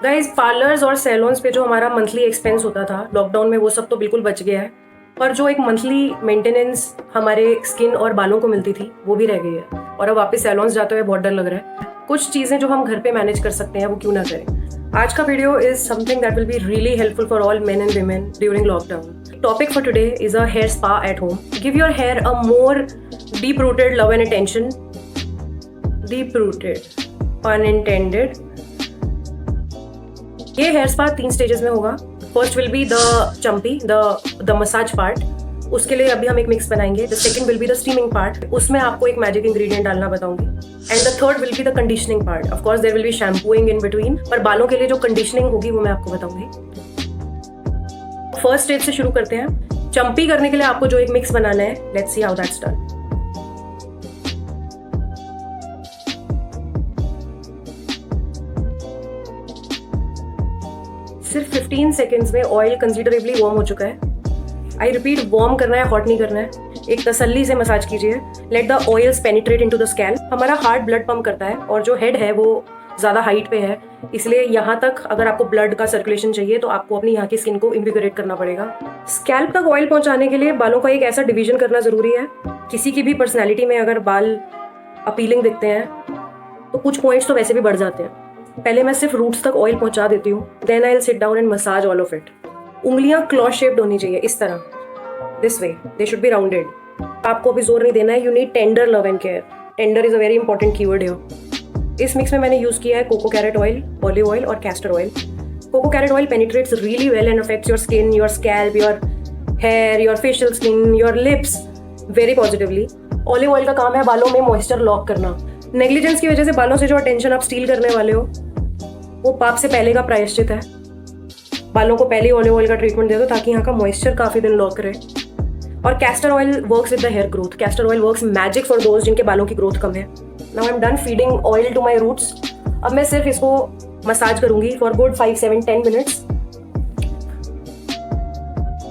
Guys parlours और saloons पे जो हमारा मंथली एक्सपेंस होता था लॉकडाउन में, वो सब तो बिल्कुल बच गया है, पर जो एक मंथली मेंटेनेंस हमारे स्किन और बालों को मिलती थी वो भी रह गई है। और अब वापस सैलून्स जाते हुए बहुत डर लग रहा है। कुछ चीज़ें जो हम घर पे मैनेज कर सकते हैं वो क्यों ना करें। आज का video is something that will be really helpful for all men and women during lockdown. Topic for today is a hair spa at home. Give your hair a more deep rooted love and attention. Deep rooted, unintended. ये hair spa 3 stages में होगा। First will be the champi, the massage part. उसके लिए अभी हम एक mix बनाएंगे। The second will be the steaming part, उसमें आपको एक मैजिक इंग्रेडिएंट डालना बताऊंगी। And the third will be the conditioning part. Of course there will be shampooing in between, पर बालों के लिए जो कंडीशनिंग होगी वो मैं आपको बताऊंगी। फर्स्ट स्टेज से शुरू करते हैं। चंपी करने के लिए आपको जो एक मिक्स बनाना है, let's see how that's done. सिर्फ 15 सेकेंड्स में ऑयल कंसिडरेबली वार्म हो चुका है। आई रिपीट, वार्म करना है, हॉट नहीं करना है। एक तसल्ली से मसाज कीजिए। Let the oils penetrate into the scalp. हमारा हार्ट ब्लड पंप करता है और जो हेड है वो ज़्यादा हाइट पे है, इसलिए यहाँ तक अगर आपको ब्लड का सर्कुलेशन चाहिए तो आपको अपनी यहाँ की स्किन को इन्विगोरेट करना पड़ेगा। स्कैल्प तक ऑयल पहुँचाने के लिए बालों का एक ऐसा डिवीजन करना ज़रूरी है। किसी की भी पर्सनैलिटी में अगर बाल अपीलिंग दिखते हैं तो कुछ पॉइंट्स तो वैसे भी बढ़ जाते हैं। पहले मैं सिर्फ रूट्स तक ऑयल पहुंचा देती हूँ, then I will sit down and massage all of it. उंगलियां क्लॉ शेप्ड होनी चाहिए, इस तरह, this way, they should be rounded. आपको अभी जोर नहीं देना है। You need tender love and care. Tender is a very important keyword here. इस मिक्स में मैंने यूज किया है cocoa carrot oil, olive oil और castor oil. Cocoa carrot oil penetrates really well and affects your skin, your scalp, your hair, your facial skin, your lips very positively. Olive oil का काम है बालों में moisture lock करना। Negligence की वजह से बालों से जो अटेंशन आप स्टील करने वाले हो वो पाप से पहले का प्रायश्चित है। बालों को पहले ऑलिव ऑयल का ट्रीटमेंट दे दो ताकि यहाँ का मॉइस्चर काफी दिन लॉक रहे। और castor oil works with the hair growth. Castor oil works magic for those जिनके बालों की ग्रोथ कम है। Now I am done feeding oil to my roots. अब मैं सिर्फ इसको मसाज करूंगी फॉर गुड 5, 7, 10 मिनट्स।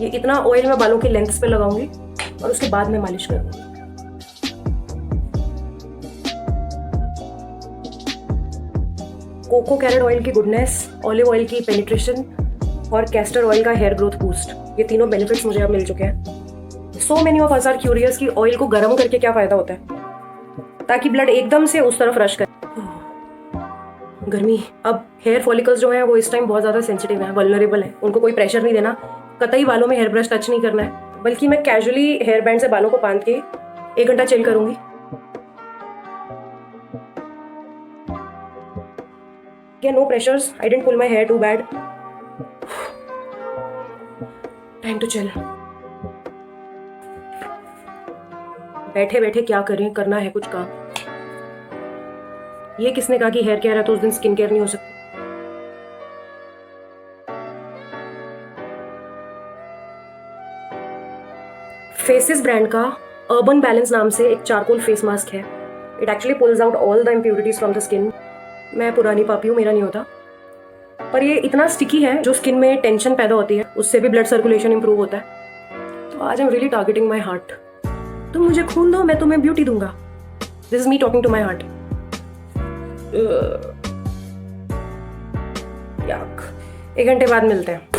ये इतना ऑयल मैं बालों की लेंथ्स पे लगाऊंगी और उसके बाद मैं मालिश करूंगी। कोको कैरेट ऑयल की गुडनेस, ऑलिव ऑयल की पेनिट्रेशन और कैस्टर ऑयल का हेयर ग्रोथ बूस्ट, ये तीनों बेनिफिट्स मुझे अब मिल चुके हैं। So many of us are curious कि ऑयल को गर्म करके क्या फायदा होता है, ताकि ब्लड एकदम से उस तरफ रश करे। गर्मी। अब हेयर फॉलिकल्स जो हैं वो इस टाइम बहुत ज़्यादा सेंसिटिव हैं, वल्नरेबल हैं। उनको कोई प्रेशर नहीं देना, कतई बालों में हेयर ब्रश टच नहीं करना है, बल्कि मैं कैजुअली हेयर बैंड से बालों को बांध के 1 घंटा चिल करूंगी। Yeah, no pressures. I didn't pull my hair too bad. Time to chill. बैठे बैठे क्या करें, करना है कुछ काम। ये किसने कहा कि हेयर केयर है तो उस दिन स्किन केयर नहीं हो सकती। फेसिस ब्रांड का अर्बन बैलेंस नाम से एक चारकोल फेस मास्क है। It actually pools out all the impurities from the skin. मैं पुरानी पापी हूँ, मेरा नहीं होता, पर ये इतना स्टिकी है, जो स्किन में टेंशन पैदा होती है उससे भी ब्लड सर्कुलेशन इंप्रूव होता है। तो आज I am really targeting my heart. तुम मुझे खून दो, मैं तुम्हें ब्यूटी दूंगा। This is me talking to my heart. Yuck. 1 घंटे बाद मिलते हैं।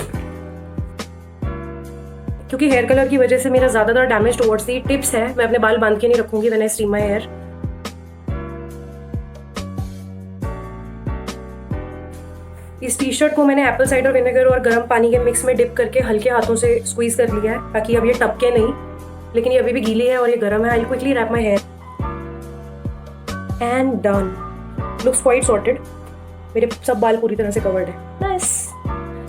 क्योंकि हेयर कलर की वजह से मेरा ज्यादातर डैमेज टुवर्ड्स दी टिप्स है, मैं अपने बाल बांध के नहीं रखूंगी when I steam my hair. इस टी शर्ट को मैंने एप्पल साइडर विनेगर और गर्म पानी के मिक्स में डिप करके हल्के हाथों से स्क्वीज कर लिया है, ताकि अब ये टपके नहीं, लेकिन ये अभी भी गीली है और ये गर्म है। I will quickly wrap my hair and done. Looks quite sorted. मेरे सब बाल पूरी तरह से कवर्ड है। नाइस।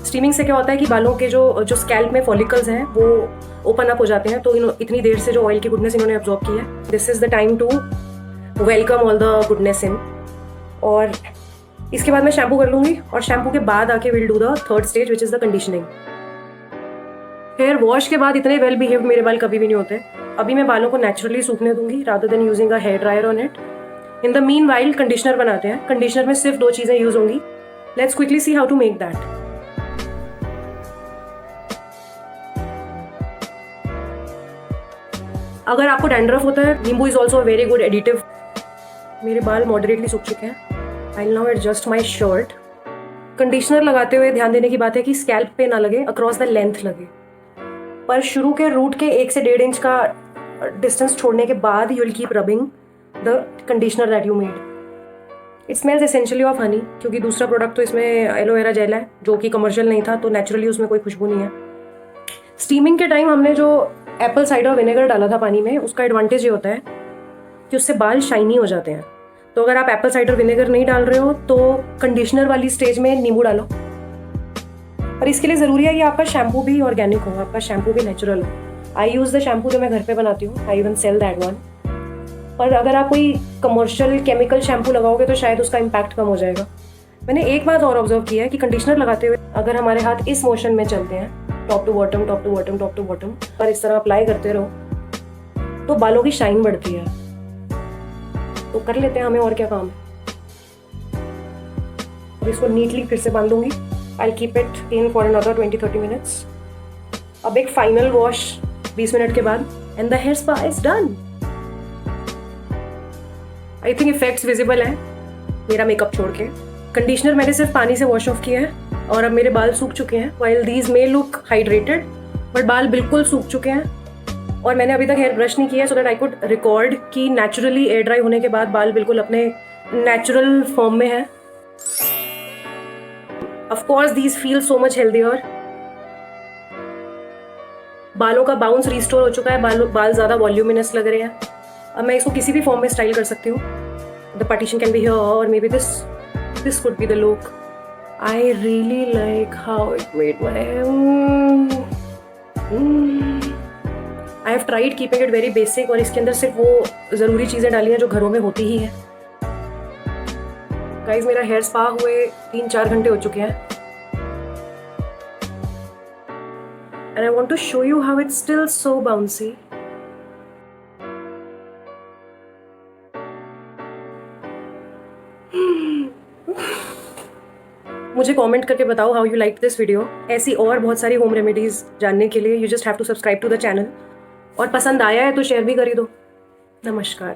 स्टीमिंग से क्या होता है कि बालों के जो स्कैल्प में फॉलिकल्स हैं वो ओपन अप हो जाते हैं, तो इतनी देर से जो ऑयल की गुडनेस इन्होंने अब्जॉर्ब की है, this is the time to welcome all the goodness in. और इसके बाद मैं शैम्पू कर लूंगी और शैम्पू के बाद आके will do the third stage which is the conditioning. Hair wash के बाद इतने वेल बिहेव्ड मेरे बाल कभी भी नहीं होते। अभी मैं बालों को नेचुरली सूखने दूंगी rather than using a hair dryer on it. In the meanwhile conditioner बनाते हैं। कंडीशनर में सिर्फ 2 चीजें यूज होंगी। Let's quickly see how to make that. अगर आपको डैंड्रफ होता है, nimbu is also a very good additive. मेरे बाल मॉडरेटली सूख चुके हैं। I will now adjust my shirt conditioner लगाते हुए ध्यान देने की बात है कि स्कैल्प पे ना लगे, अक्रॉस द लेंथ लगे। पर शुरू के रूट के 1 से 1.5 इंच का डिस्टेंस छोड़ने के बाद you will keep rubbing the conditioner that you made. It smells essentially of honey, क्योंकि दूसरा प्रोडक्ट तो इसमें एलोवेरा जेल है जो कि कमर्शियल नहीं था, तो नेचुरली उसमें कोई खुशबू नहीं है। स्टीमिंग के टाइम हमने जो एप्पल साइडर विनेगर डाला था पानी में, उसका एडवांटेज ये होता है कि उससे बाल शाइनी हो जाते हैं। तो अगर आप एप्पल साइडर विनेगर नहीं डाल रहे हो तो कंडीशनर वाली स्टेज में नींबू डालो। और इसके लिए ज़रूरी है कि आपका शैम्पू भी ऑर्गेनिक हो, आपका शैम्पू भी नेचुरल हो। आई यूज़ द शैम्पू जो मैं घर पे बनाती हूँ, I even sell that one. पर अगर आप कोई कमर्शियल केमिकल शैम्पू लगाओगे तो शायद उसका इम्पैक्ट कम हो जाएगा। मैंने एक बात और ऑब्जर्व किया है कि कंडीशनर लगाते हुए अगर हमारे हाथ इस मोशन में चलते हैं, top to bottom top to bottom top to bottom, और इस तरह अप्लाई करते रहो तो बालों की शाइन बढ़ती है। तो कर लेते हैं, हमें और क्या काम है। अब इसको नीटली फिर से बांध दूंगी। I keep it in for another 20-30 minutes. अब एक फाइनल वॉश 20 मिनट के बाद and the hair spa is done. I think effects visible है मेरा मेकअप छोड़ के। कंडीशनर मैंने सिर्फ पानी से वॉश ऑफ किया है और अब मेरे बाल सूख चुके हैं। While these may look hydrated but बाल बिल्कुल सूख चुके हैं। और मैंने अभी तक हेयर ब्रश नहीं किया so that I could record कि नेचुरली एयर ड्राई होने के बाद बाल बिल्कुल अपने नेचुरल फॉर्म में है। Of course these feel so much healthier. बालों का बाउंस रिस्टोर हो चुका है, बाल ज़्यादा वॉल्यूमिनस लग रहे हैं। अब मैं इसको किसी भी फॉर्म में स्टाइल कर सकती हूँ। The partition can be here और maybe this could be the look. I really like how it made my I have tried keeping it very basic और इसके अंदर सिर्फ वो ज़रूरी चीज़ें डाली हैं जो घरों में होती ही हैं। गाइज मेरा हेयर स्पा हुए 3-4 घंटे हो चुके हैं and I want to show you how it's still so bouncy. मुझे कमेंट करके बताओ how you like this video. ऐसी और बहुत सारी होम रेमेडीज जानने के लिए you just have to subscribe to the channel. और पसंद आया है तो शेयर भी कर ही दो। नमस्कार।